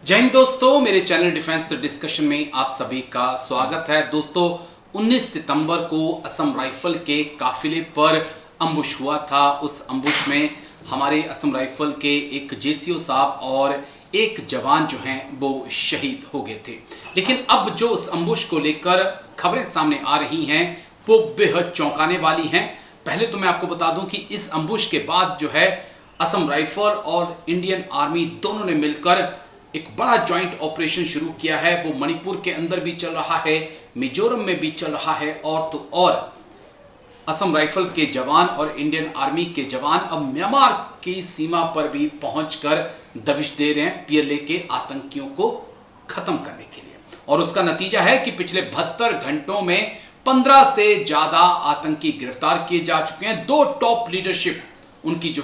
जय हिंद दोस्तों, मेरे चैनल डिफेंस डिस्कशन में आप सभी का स्वागत है। दोस्तों, 19 सितंबर को असम राइफल के काफिले पर अम्बुश हुआ था। उस अम्बुश में हमारे असम राइफल के एक जेसीओ साहब और एक जवान जो हैं वो शहीद हो गए थे। लेकिन अब जो उस अम्बुश को लेकर खबरें सामने आ रही हैं वो बेहद चौंकाने वाली हैं। पहले तो मैं आपको बता दूं कि इस अम्बुश के बाद जो है असम राइफल और इंडियन आर्मी दोनों ने मिलकर एक बड़ा ज्वाइंट ऑपरेशन शुरू किया है। वो मणिपुर के अंदर भी चल रहा है, मिजोरम में भी चल रहा है, और तो और असम राइफल के जवान और इंडियन आर्मी के जवान अब म्यांमार की सीमा पर भी पहुंचकर दबिश दे रहे हैं पीएलए के आतंकियों को खत्म करने के लिए। और उसका नतीजा है कि पिछले 72 घंटों में 15 से ज्यादा आतंकी गिरफ्तार किए जा चुके हैं। दो टॉप लीडरशिप उनकी जो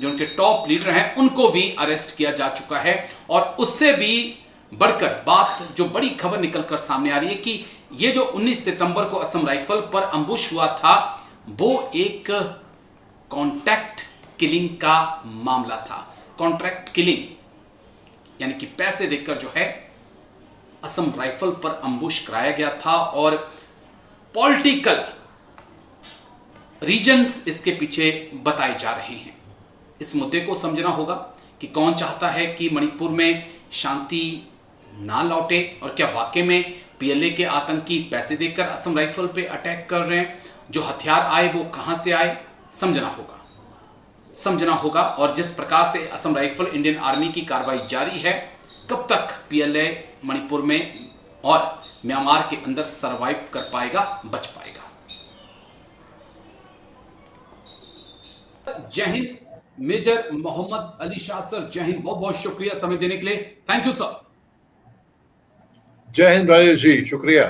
उनके टॉप लीडर हैं उनको भी अरेस्ट किया जा चुका है। और उससे भी बढ़कर बात, जो बड़ी खबर निकलकर सामने आ रही है कि ये जो 19 सितंबर को असम राइफल पर अम्बुश हुआ था वो एक कॉन्ट्रैक्ट किलिंग का मामला था। कॉन्ट्रैक्ट किलिंग यानी कि पैसे देकर जो है असम राइफल पर अम्बुश कराया गया था और पॉलिटिकल रीजंस इसके पीछे बताए जा रहे हैं। इस मुद्दे को समझना होगा कि कौन चाहता है कि मणिपुर में शांति ना लौटे, और क्या वाकई में पीएलए के आतंकी पैसे देकर असम राइफल पे अटैक कर रहे हैं। जो हथियार आए वो कहां से आए, समझना होगा। और जिस प्रकार से असम राइफल इंडियन आर्मी की कार्रवाई जारी है, कब तक पीएलए मणिपुर में और म्यांमार के अंदर सरवाइव कर पाएगा, बच पाएगा। जय हिंद मेजर मोहम्मद अली शाह सर, जय हिंद। बहुत बहुत शुक्रिया समय देने के लिए, thank you sir. Jai Hind Rajesh ji, शुक्रिया।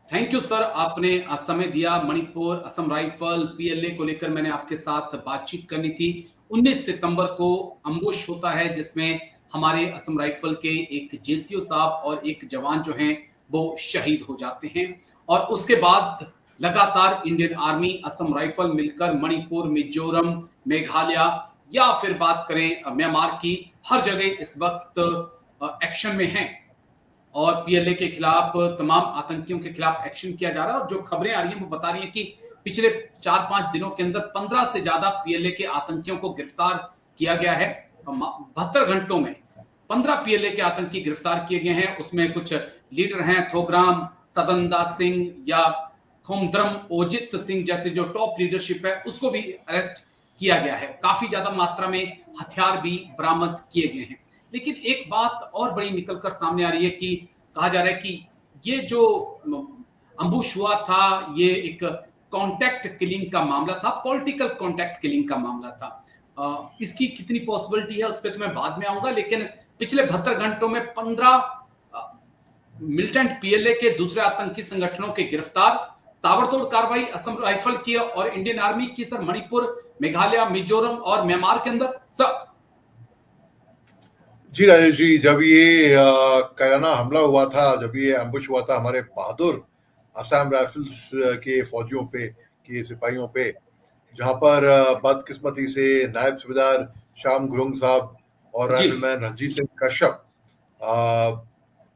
थैंक यू सर, आपने समय दिया। मणिपुर, असम राइफल, पीएलए को लेकर मैंने आपके साथ बातचीत करनी थी। 19 सितंबर को अम्बुश होता है जिसमें हमारे असम राइफल के एक जेसीओ साहब और एक जवान जो हैं वो शहीद हो जाते हैं। और उसके बाद लगातार इंडियन आर्मी, असम राइफल मिलकर मणिपुर, मिजोरम, मेघालय या फिर बात करें म्यांमार की, हर जगह इस वक्त एक्शन में हैं और पीएलए के खिलाफ, तमाम आतंकियों के खिलाफ एक्शन किया जा रहा है। और जो खबरें आ रही हैं वो बता रही हैं कि पिछले 4-5 दिनों के अंदर 15 से ज्यादा पीएलए के आतंकियों को गिरफ्तार किया गया है। 72 घंटों में 15 पीएलए के आतंकी गिरफ्तार किए गए हैं। उसमें कुछ लीडर हैं, थोग्राम सदनदास सिंह या खोमद्रम ओजित सिंह जैसे जो टॉप लीडरशिप है उसको भी अरेस्ट किया गया है। काफी ज्यादा मात्रा में हथियार भी बरामद किए गए हैं। लेकिन एक बात और बड़ी निकलकर सामने आ रही है कि कहा जा रहा है कि ये जो अम्बुश हुआ था ये एक कॉन्टैक्ट किलिंग का मामला था, पॉलिटिकल कॉन्टैक्ट किलिंग का मामला था। इसकी कितनी पॉसिबिलिटी है उस पर तो मैं बाद में आऊंगा। लेकिन पिछले 72 घंटों में 15 मिलिटेंट पीएलए के दूसरे आतंकी संगठनों के गिरफ्तार, ताबड़तोड़ कार्रवाई असम राइफल की और इंडियन आर्मी की सर मणिपुर, मेघालय, मिजोरम और म्यांमार के अंदर सर। जी राजेश जी, जब ये कायराना हमला हुआ था, जब ये एम्बुश हुआ था हमारे बहादुर असम राइफल्स के फौजियों पे, के सिपाहियों पे, जहां पर बदकिस्मती से नायब सूबेदार श्याम गुरुंग साहब और rifleman Ranjit Singh Kashyap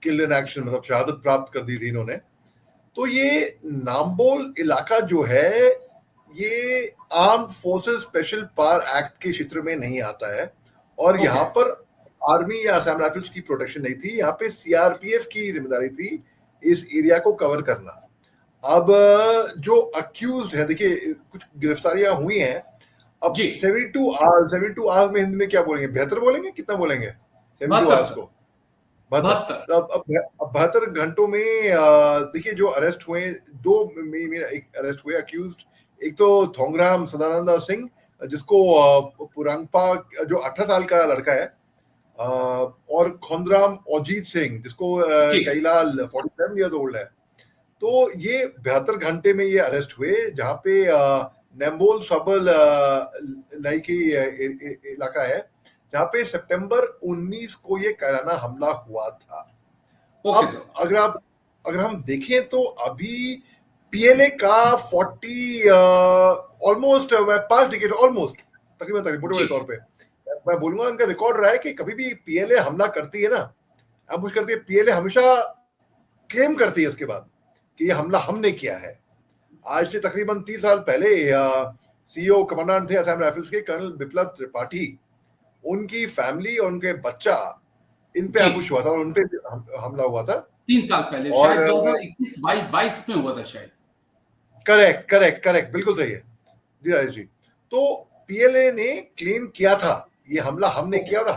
kill in action, मतलब शहादत प्राप्त कर दी थी इन्होंने। तो ये नाम्बोल इलाका जो है ये arm forces special power act के क्षेत्र में नहीं आता है, और यहाँ पर आर्मी या असम राइफल्स की प्रोटेक्शन नहीं थी। यहाँ पे सीआरपीएफ की जिम्मेदारी थी इस एरिया को कवर करना। अब जो अक्यूज है, देखिए कुछ गिरफ्तारियां हुई हैं। अब 72 आवर्स में हिंदी में क्या बोलेंगे, 72 बोलेंगे, कितना बोलेंगे 72 आवर्स को? 72 घंटों में देखिए जो अरेस्ट हुए, दो अरेस्ट हुए अक्यूज्ड। एक तो थोंगराम सदानंदा सिंह, जिसको पुरंगपा, जो 18 साल का लड़का है, और खोंद्राम अजीत सिंह, जिसको कईलाल 47 इयर्स ओल्ड है। तो ये 72 घंटे में ये अरेस्ट हुए, जहां पे नेम्बोल सबल नाइकी इलाका है, जहां पे सितंबर 19 को ये कायराना हमला हुआ था। अब अगर हम देखें तो अभी पीएलए का 40 ऑलमोस्ट 5 डिकेड, ऑलमोस्ट तकरीबन मोटे तौर पे मैं बोलूंगा उनका रिकॉर्ड रहा है कि कभी भी पीएलए हमला करती है ना, एम्बुश करती है, पीएलए हमेशा क्लेम करती है उसके बाद कि ये हमला हमने किया है। आज से तकरीबन 3 साल पहले सीईओ कमांडेंट थे असम राइफल्स के कर्नल बिप्लब त्रिपाठी, उनकी फैमिली और उनके बच्चा इन पे जी एम्बुश हुआ था और उन पे हमला हुआ था। 3 साल पहले और शायद 2021-22 में हुआ था शायद। करेक्ट करेक्ट करेक्ट, बिल्कुल सही है जी राजेश जी। तो पीएलए ने क्लेम किया था ये हमला हमने ओके किया, और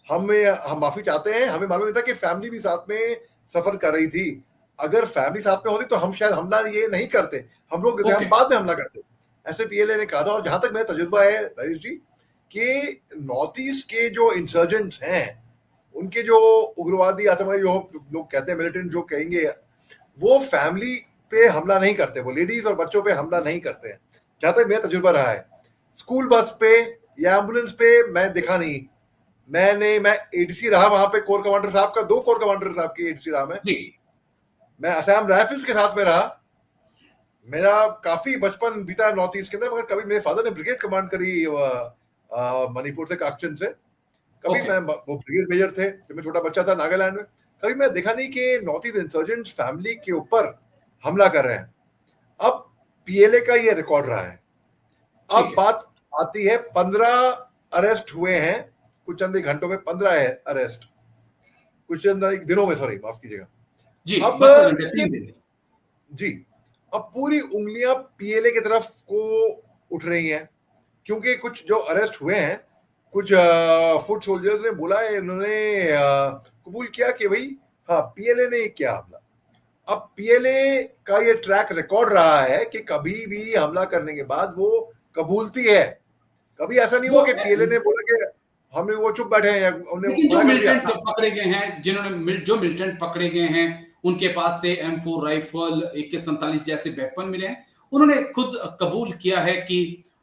हम माफी चाहते हैं। हमें मालूम नहीं था कि फैमिली भी साथ में सफर कर रही थी। अगर फैमिली साथ में होती तो हम शायद हमला ये नहीं करते, हम लोग हम ओके बाद में हमला करते, ऐसे पीएलए ने कहा था। और जहां तक मेरा तजुर्बा है राजेश जी कि नॉर्थ ईस्ट के जो इंसर्जेंट्स हैं, उनके जो उग्रवादी आतंकवादी जो लोग कहते हैं, मिलिटेंट जो कहेंगे, वो फैमिली पे हमला नहीं करते, वो लेडीज और बच्चों पे हमला नहीं करते हैं, जहां तक मेरा तजुर्बा रहा है। स्कूल बस पे या एम्बुलेंस पे मैं दिखा नहीं। मैं एडीसी रहा वहां पे, कोर कमांडर साहब का, 2 कोर कमांडर साहब की एडीसी रहा मैं। जी मैं असम राइफल्स के साथ में रहा। मेरा काफी बचपन बीता नॉर्थ ईस्ट के अंदर, मगर कभी मेरे फादर ने ब्रिगेड कमांड करी मणिपुर से, काकचन से। कभी ओके मैं, वो ब्रिगेड मेजर थे जब मैं छोटा बच्चा था नागालैंड में। कभी मैं देखा नहीं कि नॉर्थ ईस्ट इंसर्जेंट्स फैमिली के ऊपर हमला कर रहे हैं। अब पीएलए का ये रिकॉर्ड रहा है। ठीक अब है बात आती है, 15 अरेस्ट हुए हैं कुछ चंद घंटों में, 15 है अरेस्ट कुछ चंद दिनों में, सॉरी माफ कीजिएगा। जी अब 72 घंटे देखिए 3 दिन। जी, अब पूरी उंगलियां पीएलए की तरफ को उठ रही हैं, क्योंकि कुछ जो अरेस्ट हुए हैं, कुछ फुट सोल्जर्स ने बोला है, इन्होंने कबूल किया कि भाई हाँ पीएलए ने किया हमला। अब पीएलए का ये ट्रैक रिकॉर्ड रहा है कि कभी भी हमला करने के बाद वो कबूलती है। कभी ऐसा नहीं हुआ वो कि पीएलए ने बोला कि हमें, वो चुप बैठे हैं या उन्हें लेकिन जो मना कर दिया। मिलिटेंट पकड़े गए हैं, जो मिलिटेंट पकड़े गए हैं, उनके पास से M4 राइफल, AK-47 जैसे वेपन मिले हैं। उन्होंने खुद कबूल किया है कि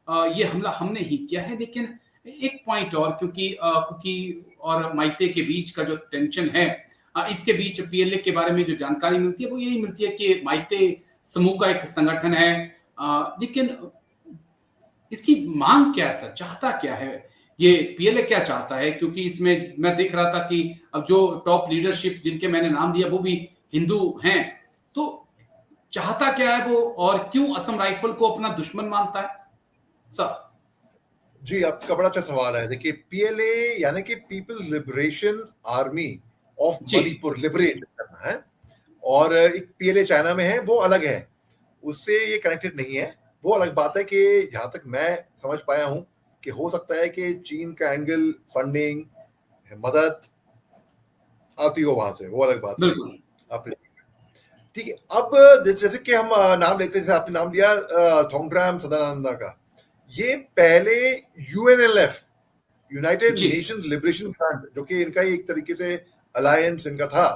ये हमला हमने ही किया है। लेकिन एक पॉइंट और, क्योंकि कुकी और माइते के बीच का जो टेंशन है, इसके बीच पीएलए के बारे में जो जानकारी मिलती है वो यही मिलती है कि माइते समूह का एक संगठन है। लेकिन इसकी मांग क्या है सर, चाहता क्या है ये पीएलए, क्या चाहता है? क्योंकि इसमें मैं देख रहा था कि अब जो टॉप लीडरशिप जिनके मैंने नाम लिया वो भी हिंदू हैं, तो चाहता क्या है वो, और क्यों असम राइफल को अपना दुश्मन मानता है सर? जी, आपका बड़ा अच्छा सवाल है। देखिए, पीएलए यानी कि पीपल्स लिबरेशन आर्मी ऑफ जी मणिपुर, लिबरेट करना है। और एक पीएलए चाइना में है, वो अलग है, उससे ये कनेक्टेड नहीं है। वो अलग बात है कि जहां तक मैं समझ पाया हूं कि हो सकता है कि चीन का एंगल, फंडिंग, मदद आती हो वहां से, वो अलग बात है। बिल्कुल। आप ठीक है। अब जैसे कि हम नाम लेते हैं, जैसे आपने नाम लिया थोंगड्राम सदानंदा का, ये पहले यूएनएलएफ, यूनाइटेड जी नेशंस लिबरेशन फ्रंट, जो कि इनका ही एक तरीके से अलायंस इनका था,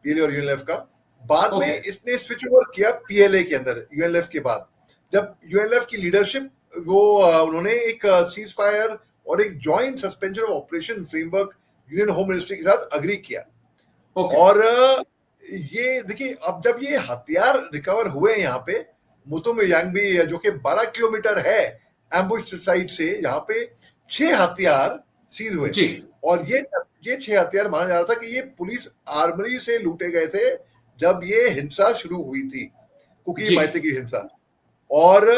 पीएलए और यूएनएलएफ का। बाद में ओके इसने स्विच ओवर किया पीएलए के अंदर, यूएनएलएफ के बाद। जब यूएनएलएफ की लीडरशिप, वो उन्होंने एक सीज फायर और एक joint suspension of operation framework union home ministry के साथ अग्री किया। ओके और ये देखिए, अब जब ये हथियार रिकवर हुए यहाँ पे मुतुम यांगबी, जो कि 12 किलोमीटर है एम्बुश साइट से, यहाँ पे 6 हथियार सीज हुए। जी और ये 6 हथियार माना जा रहा था कि ये पुलिस आर्मरी से लूटे गए थे जब ये हिंसा शुरू हुई थी, कुकी जी माइते की हिंसा। और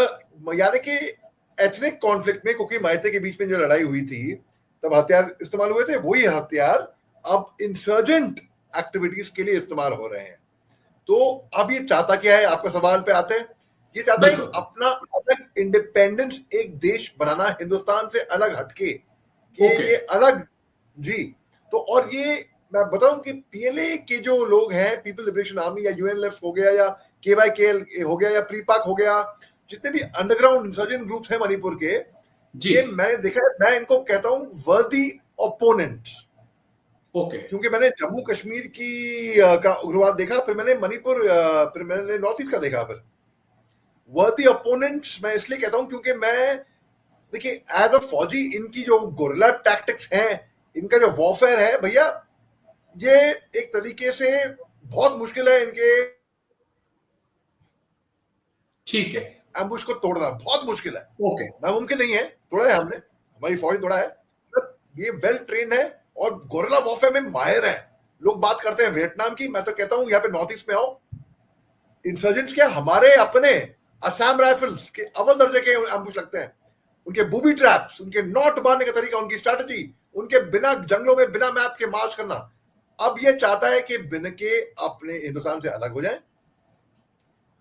यानी कि एथनिक कॉन्फ्लिक्ट में कुकी माइते के बीच में जो लड़ाई हुई थी, तब हथियार इस्तेमाल हुए थे। वही हथियार अब इंसर्जेंट एक्टिविटीज के लिए इस्तेमाल हो रहे हैं। तो अब ये चाहता क्या है, आपका सवाल पे आते हैं। ये चाहता है बिल्कुल अपना अलग इंडिपेंडेंस, एक देश बनाना हिंदुस्तान से अलग हटके, कि ओके ये अलग। जी। तो और ये मैं बताऊं कि पीएलए के जो लोग हैं, पीपल लिबरेशन आर्मी या यूएनएलएफ हो गया या केवाईकेएल हो गया या प्रीपाक हो गया, जितने भी अंडरग्राउंड इंसर्जेंट ग्रुप्स हैं मणिपुर के, जी ये मैंने देखा है, मैं इनको कहता हूं वर्दी ओपोनेंट्स। ओके क्योंकि मैंने जम्मू कश्मीर की का उग्रवाद देखा, फिर मैंने मणिपुर, फिर मैंने नॉर्थ ईस्ट का देखा। फिर वर्दी ओपोनेंट्स मैं इसलिए कहता हूं क्योंकि मैं, देखिए एज अ फौजी, इनकी जो गोरिल्ला टैक्टिक्स हैं, इनका जो वॉरफेयर है भैया, ये एक तरीके से बहुत मुश्किल है इनके ठीक है एम्बुश को तोड़ना, बहुत मुश्किल है। ओके नामुमकिन नहीं है, तोड़ा है हमने, हमारी फौज ने तोड़ा है। ये वेल ट्रेन है और गोरिल्ला वॉरफेयर में माहिर है। लोग बात करते हैं वियतनाम की, मैं तो कहता हूं यहाँ पे नॉर्थ ईस्ट में आओ, इंसर्जेंट्स क्या हमारे अपने असम राइफल्स के अव्वल दर्जे के एम्बुश लगते हैं। उनके बूबी ट्रैप्स, उनके नॉट मारने का तरीका, उनकी स्ट्रैटेजी, उनके बिना जंगलों में बिना मैप के मार्च करना। अब ये चाहता है कि बिन के अपने हिंदुस्तान से अलग हो जाए।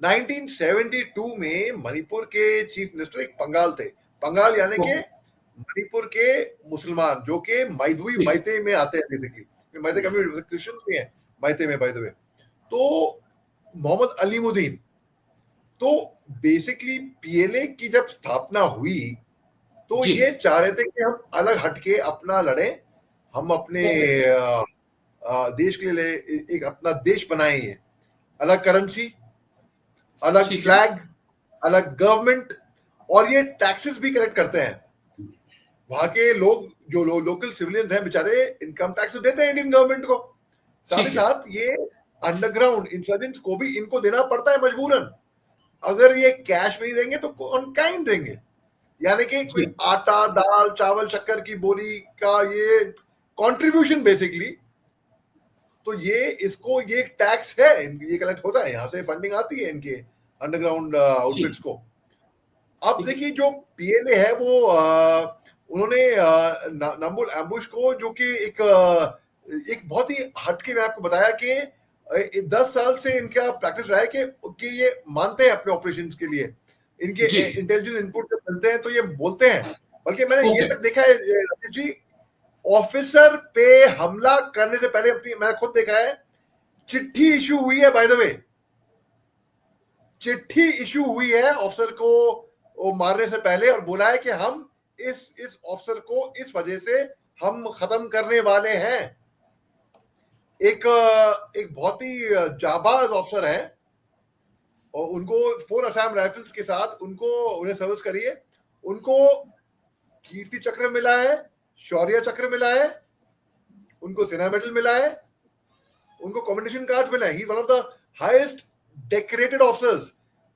1972 में मणिपुर के चीफ मिनिस्टर एक पंगाल थे, पंगाल यानी के मणिपुर के मुसलमान जो कि मैदुई मैते में आते हैं, बेसिकली मैते कम्युनिटी क्रिश्चियन भी हैं मैते में बाय द वे। तो मोहम्मद अलीमुद्दीन, तो बेसिकली पीएलए की जब स्थापना हुई तो ये चाह रहे थे कि हम अलग हटके अपना लड़े, हम अपने देश के लिए एक अपना देश बनाए, ये अलग करेंसी, अलग फ्लैग, अलग गवर्नमेंट, और ये टैक्सेस भी कलेक्ट करते हैं। वहां के लोग जो लोकल सिविलियंस हैं बेचारे इनकम टैक्स देते हैं इंडियन गवर्नमेंट को, साथ ही साथ ये अंडरग्राउंड इंसर्जेंट्स को भी इनको देना पड़ता है मजबूरन। अगर ये कैश नहीं देंगे तो ऑन काइंड देंगे, यानी कि कोई आटा दाल चावल शक्कर की बोरी का ये कंट्रीब्यूशन बेसिकली, तो ये इसको ये टैक्स है, ये कलेक्ट होता है, यहां से फंडिंग आती है इनके अंडरग्राउंड आउटफिट्स को। अब देखिए जो पीएलए है वो उन्होंने नंबुल एम्बुश को, जो कि एक बहुत ही हटके, मैं आपको बताया कि 10 साल से इनका प्रैक्टिस रहा है कि ये मानते हैं अपने ऑपरेशंस के लिए, इनके इंटेलिजेंस इनपुट जब मिलते हैं तो ये बोलते हैं। बल्कि मैंने ये तक देखा है राजेश जी, ऑफिसर पे हमला करने से पहले अपनी, मैंने खुद देखा है, चिट्ठी इशू हुई है, बाय द वे चिट्ठी इशू हुई है ऑफिसर को मारने से पहले, और बोला है कि हम इस ऑफिसर को इस वजह से हम खत्म करने वाले हैं। एक बहुत ही जाबाज ऑफिसर है और उनको 4 असम राइफल्स के साथ उन्हें सर्विस करिए, उनको कीर्ति चक्र मिला है, शौर्य चक्र मिला है, उनको सेना मेडल मिला है, उनको कमेंडेशन कार्ड मिला है। He is one of the highest decorated officers.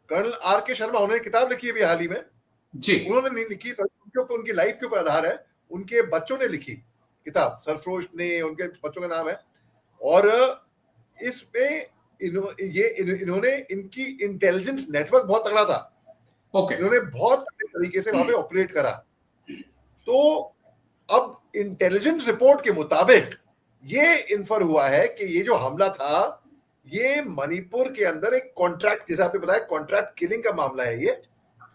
Colonel R K Sharma, उन्होंने किताब लिखी है हाल ही में जी, उन्होंने नहीं लिखी, उनके ऊपर, उनकी लाइफ के ऊपर आधार है, उनके बच्चों ने लिखी किताब, सरफरोश ने, उनके बच्चों का नाम है, और इसमें इन्होंने इनकी इंटेलिजेंस नेटवर्क बहुत तगड़ा था, इन्होंने बहुत अच्छे तरीके से वहां पे ऑपरेट करा। तो अब इंटेलिजेंस रिपोर्ट के मुताबिक ये इन्फर हुआ है कि ये जो हमला था ये मणिपुर के अंदर एक कॉन्ट्रैक्ट, जैसे आपने बताया, कॉन्ट्रैक्ट किलिंग का मामला है ये,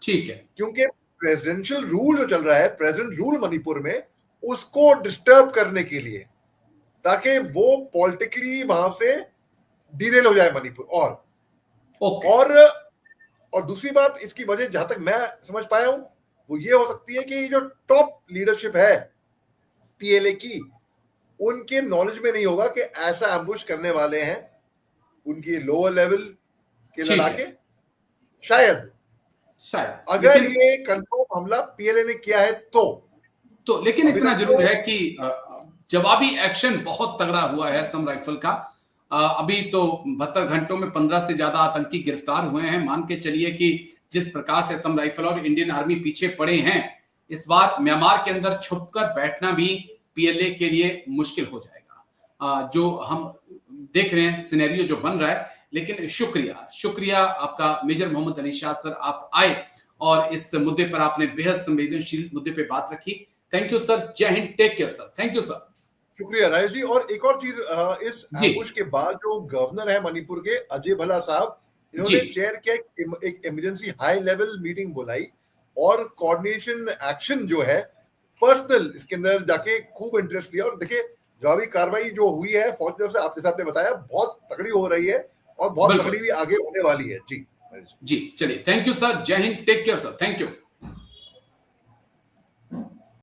ठीक है, क्योंकि प्रेसिडेंशियल रूल जो चल रहा है, प्रेसिडेंट रूल मणिपुर में, उसको डिस्टर्ब करने के लिए, ताकि वो पॉलिटिकली वहां से डिरेल हो जाए मणिपुर। और दूसरी बात, इसकी वजह जहां तक मैं समझ पाया हूं वो ये हो सकती है कि जो टॉप लीडरशिप है पीएलए की, उनके नॉलेज में नहीं होगा कि ऐसा एम्बुश करने वाले हैं उनकी लोअर लेवल के लड़ाके, शायद अगर ये कंफर्म हमला पीएलए ने किया है तो लेकिन इतना जरूर है कि जवाबी एक्शन बहुत तगड़ा हुआ है असम राइफल का। अभी तो 72 घंटों में 15 से ज्यादा आतंकी गिरफ्तार हुए हैं। मान के चलिए कि जिस प्रकार से असम राइफल और इंडियन आर्मी पीछे पड़े हैं, इस बार म्यांमार के अंदर छुपकर बैठना भी पीएलए के लिए मुश्किल हो जाएगा, जो हम देख रहे हैं सिनेरियो जो बन रहा है। लेकिन शुक्रिया आपका मेजर मोहम्मद अली शाह सर, आप आए और इस मुद्दे पर आपने बेहद संवेदनशील मुद्दे पे बात रखी। Thank you sir, Jai Hind, take care sir, thank you sir. शुक्रिया राजेश जी। और एक और चीज, इस एम्बुश के बाद जो गवर्नर है मणिपुर के, अजय भल्ला साहब, इन्होंने चेयर किया एक इमरजेंसी हाई लेवल मीटिंग बुलाई, और कोऑर्डिनेशन एक्शन जो है पर्सनल इसके अंदर जाके खूब इंटरेस्ट लिया। और देखिए जवाबी कार्रवाई जो हुई है फौज की तरफ से, आपके साथ ने बताया, बहुत तगड़ी हो रही है और बहुत तगड़ी भी आगे होने वाली है। जी, चलिए, thank you sir, Jai Hind, take care sir, thank you.